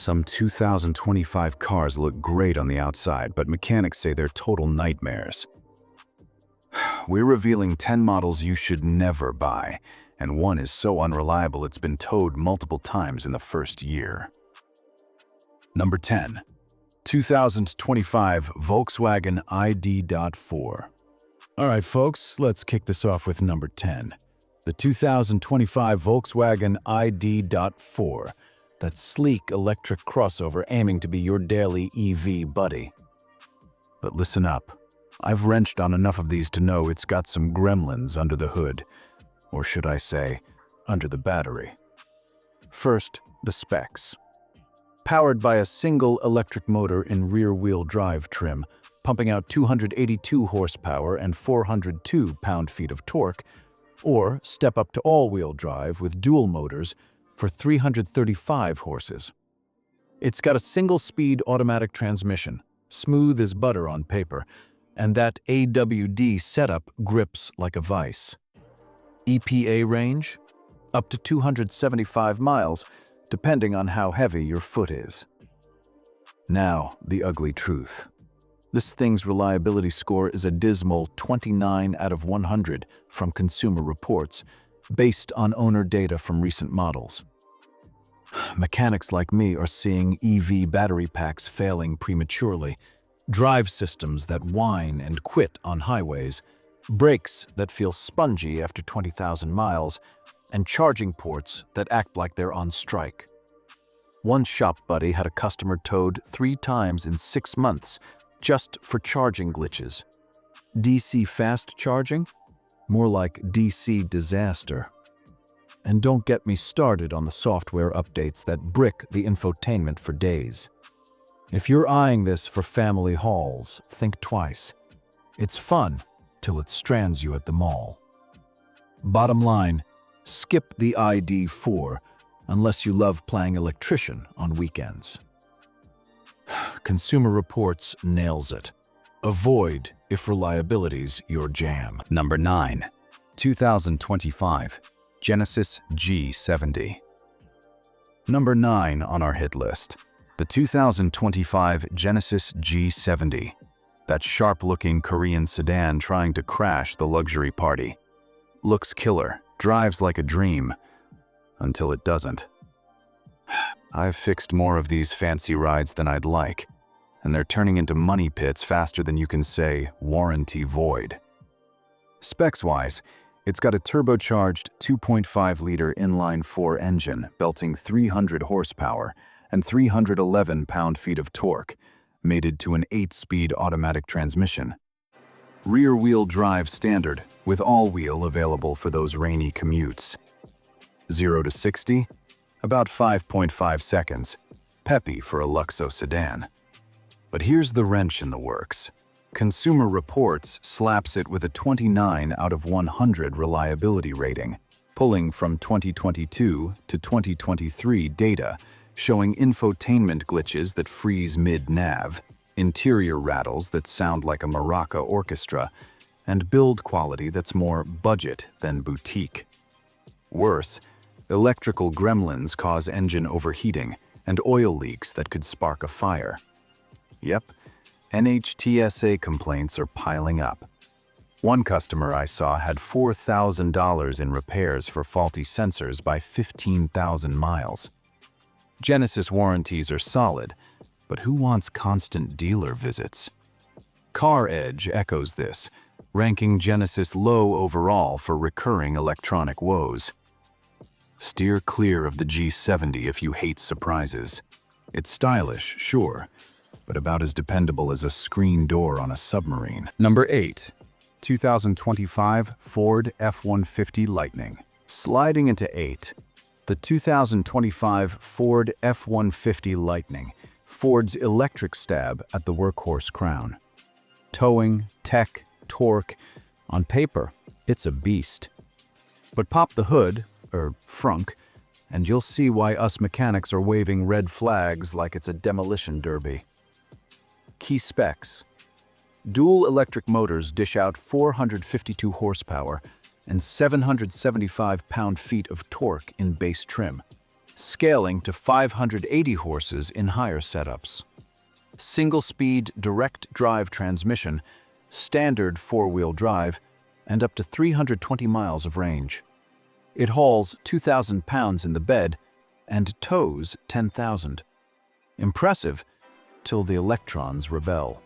Some 2025 cars look great on the outside, but mechanics say they're total nightmares. We're revealing 10 models you should never buy, and one is so unreliable it's been towed multiple times in the first year. Number 10. 2025 Volkswagen ID.4. Alright folks, let's kick this off with number 10. The 2025 Volkswagen ID.4. That sleek electric crossover aiming to be your daily EV buddy. But listen up. I've wrenched on enough of these to know it's got some gremlins under the hood. Or should I say, under the battery. First, the specs. Powered by a single electric motor in rear-wheel drive trim, pumping out 282 horsepower and 402 pound-feet of torque, or step up to all-wheel drive with dual motors for 335 horses. It's got a single-speed automatic transmission, smooth as butter on paper, and that AWD setup grips like a vice. EPA range? Up to 275 miles, depending on how heavy your foot is. Now, the ugly truth. This thing's reliability score is a dismal 29 out of 100 from Consumer Reports, based on owner data from recent models. Mechanics like me are seeing EV battery packs failing prematurely, drive systems that whine and quit on highways, brakes that feel spongy after 20,000 miles, and charging ports that act like they're on strike. One shop buddy had a customer towed 3 times in 6 months just for charging glitches. DC fast charging? More like DC disaster. And don't get me started on the software updates that brick the infotainment for days. If you're eyeing this for family hauls, think twice. It's fun till it strands you at the mall. Bottom line, skip the ID.4 unless you love playing electrician on weekends. Consumer Reports nails it. Avoid if reliability's your jam. Number 9. 2025 Genesis G70. Number 9 on our hit list. The 2025 Genesis G70. That sharp-looking Korean sedan trying to crash the luxury party. Looks killer, drives like a dream, until it doesn't. I've fixed more of these fancy rides than I'd like, and they're turning into money pits faster than you can say warranty void. Specs-wise, it's got a turbocharged 2.5-liter inline-4 engine belting 300 horsepower and 311 pound-feet of torque, mated to an 8-speed automatic transmission. Rear-wheel drive standard, with all-wheel available for those rainy commutes. 0 to 60? About 5.5 seconds. Peppy for a Luxo sedan. But here's the wrench in the works. Consumer Reports slaps it with a 29 out of 100 reliability rating, pulling from 2022 to 2023 data, showing infotainment glitches that freeze mid-nav, interior rattles that sound like a maraca orchestra, and build quality that's more budget than boutique. Worse, electrical gremlins cause engine overheating and oil leaks that could spark a fire. Yep, NHTSA complaints are piling up. One customer I saw had $4,000 in repairs for faulty sensors by 15,000 miles. Genesis warranties are solid, but who wants constant dealer visits? Car Edge echoes this, ranking Genesis low overall for recurring electronic woes. Steer clear of the G70 if you hate surprises. It's stylish, sure, but about as dependable as a screen door on a submarine. Number 8. 2025 Ford F-150 Lightning. Sliding into 8. The 2025 Ford F-150 Lightning, Ford's electric stab at the workhorse crown. Towing, tech, torque, on paper, it's a beast. But pop the hood, frunk, and you'll see why us mechanics are waving red flags like it's a demolition derby. Key specs. Dual electric motors dish out 452 horsepower and 775 pound-feet of torque in base trim. scaling to 580 horses in higher setups. Single-speed direct drive transmission, standard four-wheel drive, and up to 320 miles of range. It hauls 2,000 pounds in the bed and tows 10,000. Impressive, till the electrons rebel.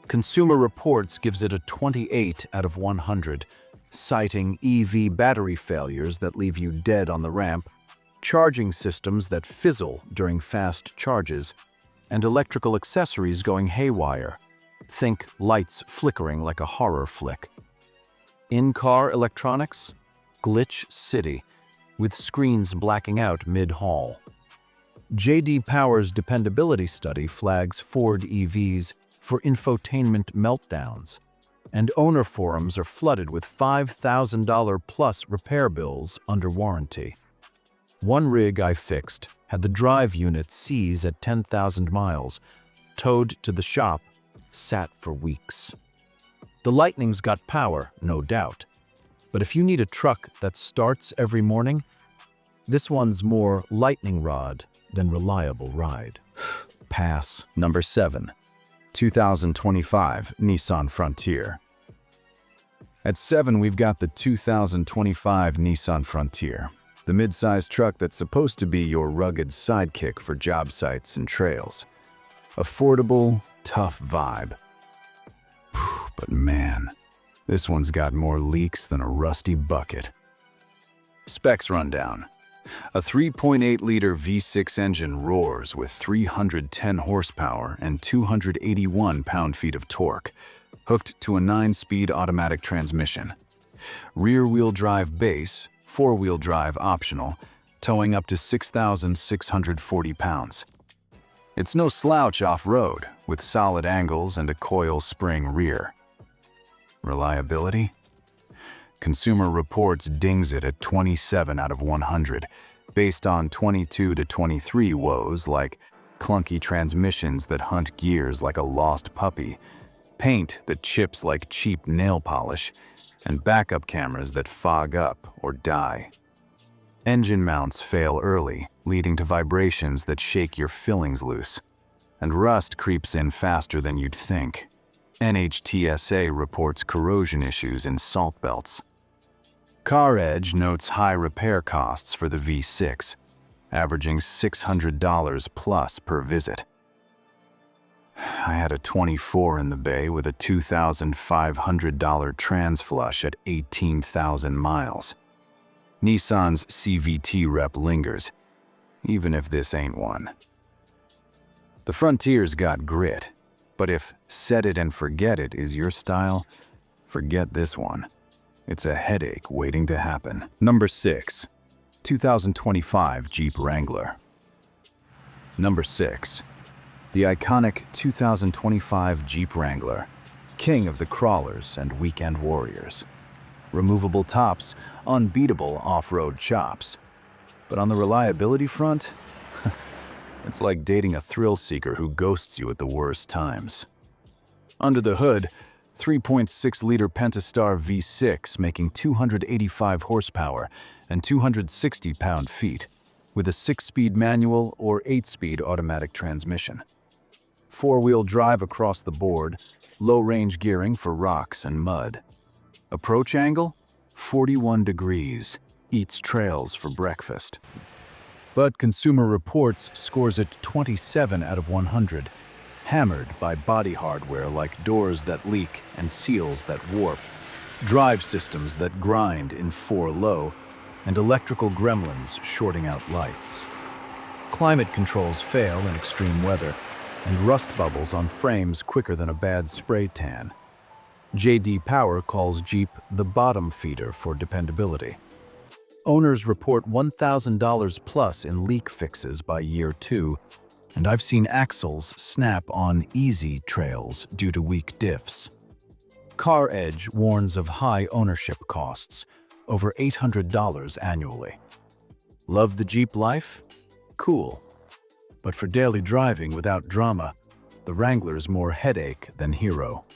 Consumer Reports gives it a 28 out of 100, citing EV battery failures that leave you dead on the ramp, charging systems that fizzle during fast charges, and electrical accessories going haywire. Think lights flickering like a horror flick. In-car electronics? Glitch City, with screens blacking out mid-haul. J.D. Power's dependability study flags Ford EVs for infotainment meltdowns, and owner forums are flooded with $5,000 plus repair bills under warranty. One rig I fixed had the drive unit seize at 10,000 miles, towed to the shop, sat for weeks. The Lightning's got power, no doubt, but if you need a truck that starts every morning, this one's more lightning rod than reliable ride. Pass. Number 7. 2025 Nissan Frontier. At 7, we've got the 2025 Nissan Frontier, the midsize truck that's supposed to be your rugged sidekick for job sites and trails. Affordable, tough vibe. But man, this one's got more leaks than a rusty bucket. Specs rundown. A 3.8-liter V6 engine roars with 310 horsepower and 281 pound-feet of torque, hooked to a 9-speed automatic transmission. Rear-wheel drive base, 4-wheel drive optional, towing up to 6,640 pounds. It's no slouch off-road, with solid angles and a coil spring rear. Reliability? Consumer Reports dings it at 27 out of 100, based on 22 to 23 woes like clunky transmissions that hunt gears like a lost puppy, paint that chips like cheap nail polish, and backup cameras that fog up or die. Engine mounts fail early, leading to vibrations that shake your fillings loose, and rust creeps in faster than you'd think. NHTSA reports corrosion issues in salt belts. CarEdge notes high repair costs for the V6, averaging $600 plus per visit. I had a 24 in the bay with a $2,500 trans flush at 18,000 miles. Nissan's CVT rep lingers, even if this ain't one. The Frontier's got grit, but if set it and forget it is your style, forget this one. It's a headache waiting to happen. Number 6. 2025 Jeep Wrangler. Number 6. The iconic 2025 Jeep Wrangler, king of the crawlers and weekend warriors. Removable tops, unbeatable off-road chops. But on the reliability front, it's like dating a thrill-seeker who ghosts you at the worst times. Under the hood, 3.6-liter Pentastar V6 making 285 horsepower and 260 pound-feet, with a 6-speed manual or 8-speed automatic transmission. 4-wheel drive across the board, low-range gearing for rocks and mud. Approach angle? 41 degrees. Eats trails for breakfast. But Consumer Reports scores it 27 out of 100, hammered by body hardware like doors that leak and seals that warp, drive systems that grind in 4 low, and electrical gremlins shorting out lights. Climate controls fail in extreme weather, and rust bubbles on frames quicker than a bad spray tan. J.D. Power calls Jeep the bottom feeder for dependability. Owners report $1,000 plus in leak fixes by year 2, and I've seen axles snap on easy trails due to weak diffs. CarEdge warns of high ownership costs, over $800 annually. Love the Jeep life? Cool. But for daily driving without drama, the Wrangler's more headache than hero.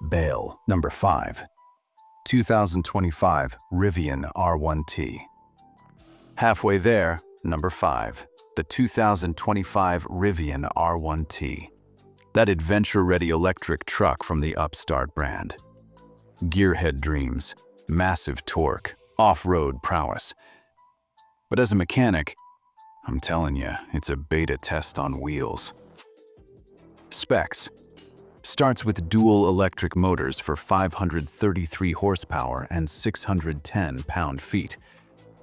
Bail. Number 5. 2025 Rivian R1T. Halfway there, Number 5. The 2025 Rivian R1T. That adventure-ready electric truck from the upstart brand. Gearhead dreams, massive torque, off-road prowess. But as a mechanic, I'm telling you, it's a beta test on wheels. Specs. Starts with dual electric motors for 533 horsepower and 610 pound-feet,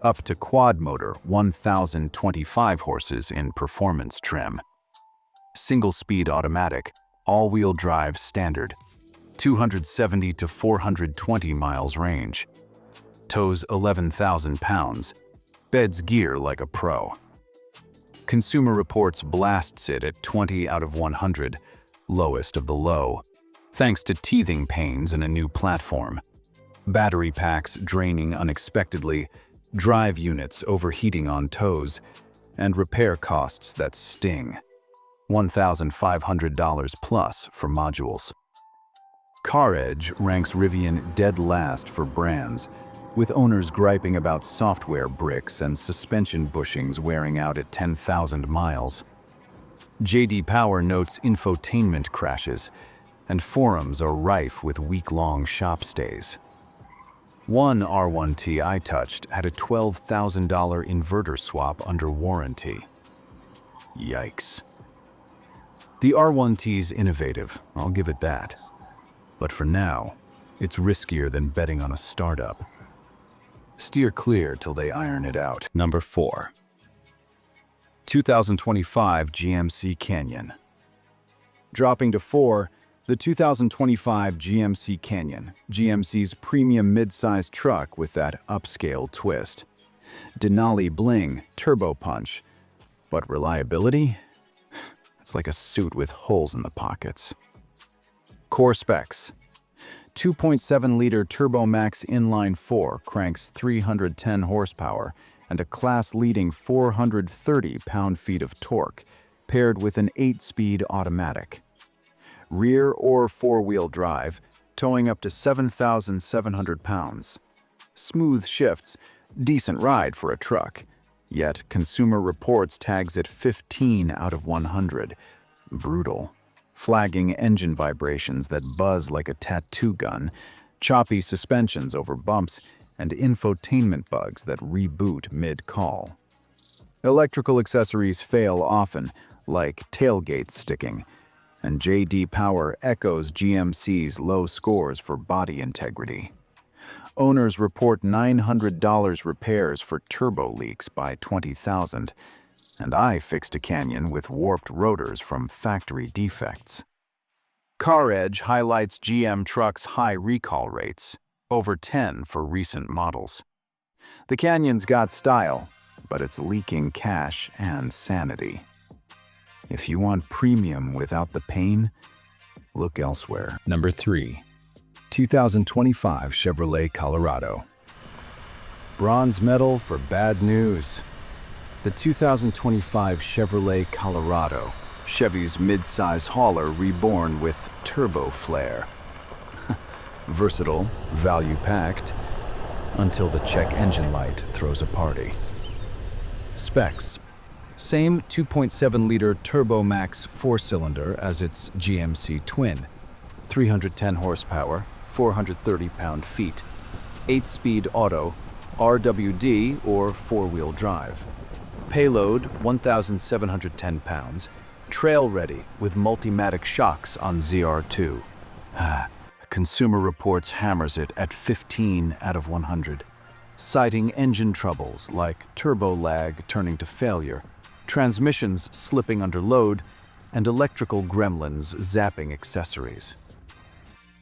up to quad motor 1,025 horses in performance trim. Single-speed automatic, all-wheel drive standard, 270 to 420 miles range. Tows 11,000 pounds, beds gear like a pro. Consumer Reports blasts it at 20 out of 100, lowest of the low, thanks to teething pains and a new platform. Battery packs draining unexpectedly, drive units overheating on tows, and repair costs that sting. $1,500 plus for modules. CarEdge ranks Rivian dead last for brands, with owners griping about software bricks and suspension bushings wearing out at 10,000 miles. J.D. Power notes infotainment crashes, and forums are rife with week-long shop stays. One R1T I touched had a $12,000 inverter swap under warranty. Yikes. The R1T's innovative, I'll give it that. But for now, it's riskier than betting on a startup. Steer clear till they iron it out. Number 4. 2025 GMC Canyon. Dropping to 4, the 2025 GMC Canyon, GMC's premium midsize truck with that upscale twist. Denali bling, turbo punch. But reliability? It's like a suit with holes in the pockets. Core specs. 2.7-liter Turbo Max inline-4 cranks 310 horsepower and a class-leading 430 pound-feet of torque, paired with an 8-speed automatic. Rear or four-wheel drive, towing up to 7,700 pounds. Smooth shifts, decent ride for a truck. Yet Consumer Reports tags it 15 out of 100. Brutal. Flagging engine vibrations that buzz like a tattoo gun, choppy suspensions over bumps, and infotainment bugs that reboot mid-call. Electrical accessories fail often, like tailgate sticking, and J.D. Power echoes GMC's low scores for body integrity. Owners report $900 repairs for turbo leaks by 20,000, and I fixed a Canyon with warped rotors from factory defects. CarEdge highlights GM trucks' high recall rates, over 10 for recent models. The Canyon's got style, but it's leaking cash and sanity. If you want premium without the pain, look elsewhere. Number 3. 2025 Chevrolet Colorado. Bronze medal for bad news. The 2025 Chevrolet Colorado, Chevy's midsize hauler reborn with turbo flair. Versatile, value-packed, until the check engine light throws a party. Specs. Same 2.7-liter Turbo Max 4-cylinder as its GMC twin. 310 horsepower, 430 pound-feet. 8-speed auto, RWD or four-wheel drive. Payload 1,710 pounds. Trail-ready with Multimatic shocks on ZR2. Consumer Reports hammers it at 15 out of 100, citing engine troubles like turbo lag turning to failure, transmissions slipping under load, and electrical gremlins zapping accessories.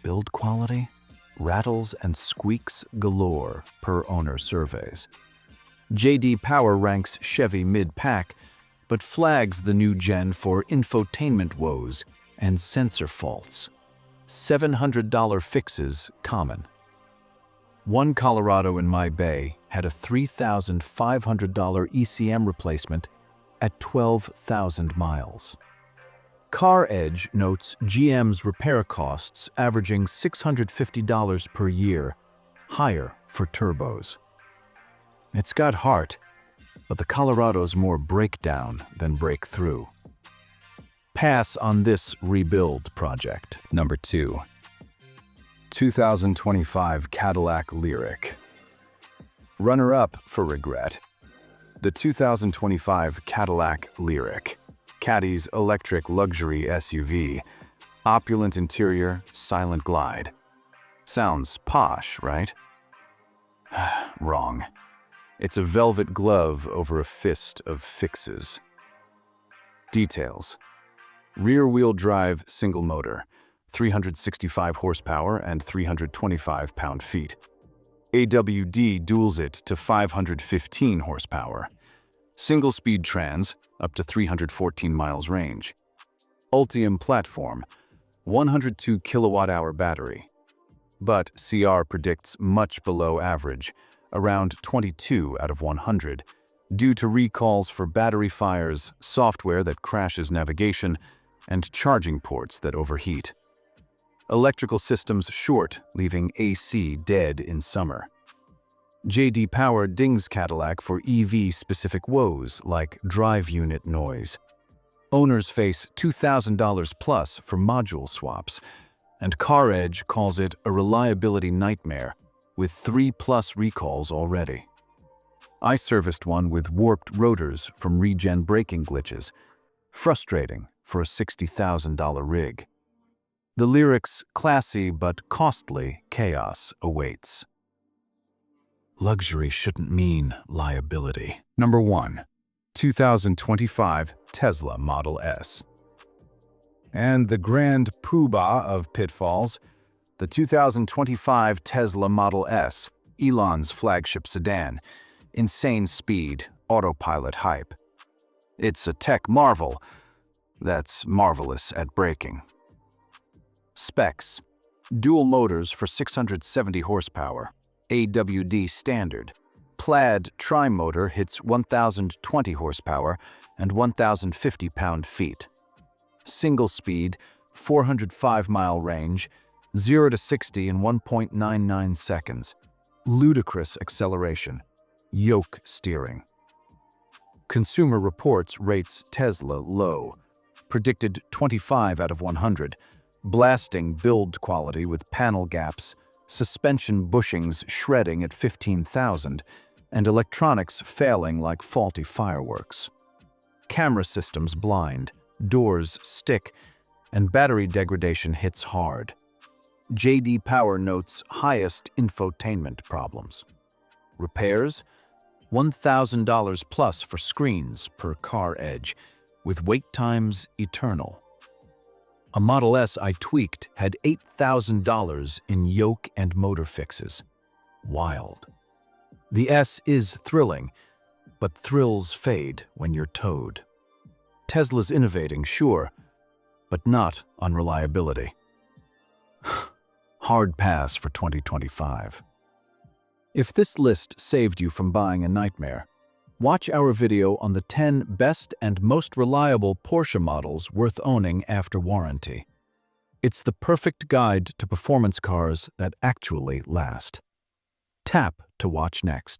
Build quality? Rattles and squeaks galore per owner surveys. J.D. Power ranks Chevy mid-pack, but flags the new gen for infotainment woes and sensor faults. $700 fixes common. One Colorado in my bay had a $3,500 ECM replacement at 12,000 miles. CarEdge notes GM's repair costs averaging $650 per year, higher for turbos. It's got heart, but the Colorado's more breakdown than breakthrough. Pass on this rebuild project. Number 2. 2025 Cadillac Lyriq. Runner-up for regret. The 2025 Cadillac Lyriq. Caddy's electric luxury SUV. Opulent interior, silent glide. Sounds posh, right? Wrong. It's a velvet glove over a fist of fixes. Details. Rear-wheel drive single motor, 365 horsepower and 325 pound-feet. AWD duals it to 515 horsepower. Single-speed trans, up to 314 miles range. Ultium platform, 102 kilowatt-hour battery. But CR predicts much below average, around 22 out of 100, due to recalls for battery fires, software that crashes navigation, and charging ports that overheat. Electrical systems short, leaving AC dead in summer. J.D. Power dings Cadillac for EV-specific woes like drive unit noise. Owners face $2,000 plus for module swaps, and CarEdge calls it a reliability nightmare, with 3+ recalls already. I serviced one with warped rotors from regen braking glitches. Frustrating for a $60,000 rig. The Lyriq's classy but costly chaos awaits. Luxury shouldn't mean liability. Number 1. 2025 Tesla Model S. And the grand poobah of pitfalls, the 2025 Tesla Model S, Elon's flagship sedan. Insane speed, autopilot hype. It's a tech marvel that's marvelous at braking. Specs. Dual motors for 670 horsepower. AWD standard. Plaid tri-motor hits 1,020 horsepower and 1,050 pound-feet. Single speed, 405-mile range, 0 to 60 in 1.99 seconds. Ludicrous acceleration. Yoke steering. Consumer Reports rates Tesla low. Predicted 25 out of 100. Blasting build quality with panel gaps, suspension bushings shredding at 15,000, and electronics failing like faulty fireworks. Camera systems blind, doors stick, and battery degradation hits hard. J.D. Power notes highest infotainment problems. Repairs? $1,000 plus for screens per CarEdge, with wait times eternal. A Model S I tweaked had $8,000 in yoke and motor fixes. Wild. The S is thrilling, but thrills fade when you're towed. Tesla's innovating, sure, but not on reliability. Hard pass for 2025. If this list saved you from buying a nightmare, watch our video on the 10 best and most reliable Porsche models worth owning after warranty. It's the perfect guide to performance cars that actually last. Tap to watch next.